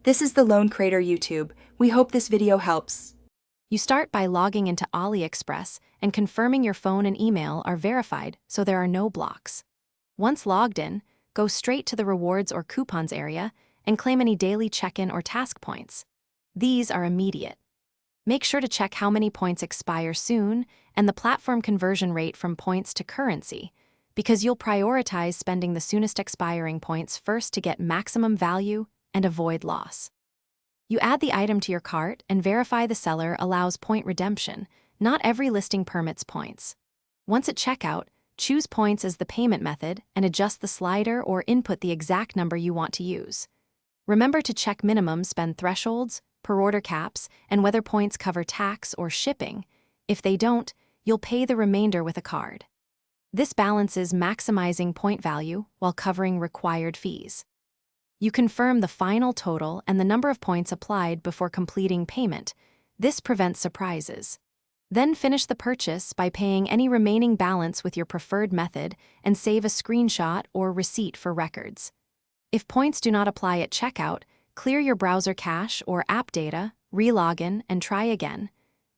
This is the Lone Crater YouTube. We hope this video helps. You start by logging into Aliexpress and confirming your phone and email are verified so there are no blocks. Once logged in, go straight to the rewards or coupons area and claim any daily check-in or task points. These are immediate. Make sure to check how many points expire soon and the platform conversion rate from points to currency, because you'll prioritize spending the soonest expiring points first to get maximum value and avoid loss. You add the item to your cart and verify the seller allows point redemption. Not every listing permits points. Once at checkout, choose points as the payment method and adjust the slider or input the exact number you want to use. Remember to check minimum spend thresholds, per order caps, and whether points cover tax or shipping. If they don't, you'll pay the remainder with a card. This balances maximizing point value while covering required fees. You confirm the final total and the number of points applied before completing payment. This prevents surprises. Then finish the purchase by paying any remaining balance with your preferred method and save a screenshot or receipt for records. If points do not apply at checkout, clear your browser cache or app data, re-login, and try again.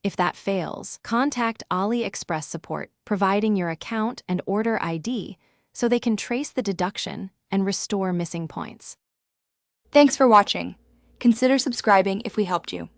If that fails, contact Aliexpress support, providing your account and order ID so they can trace the deduction and restore missing points. Thanks for watching. Consider subscribing if we helped you.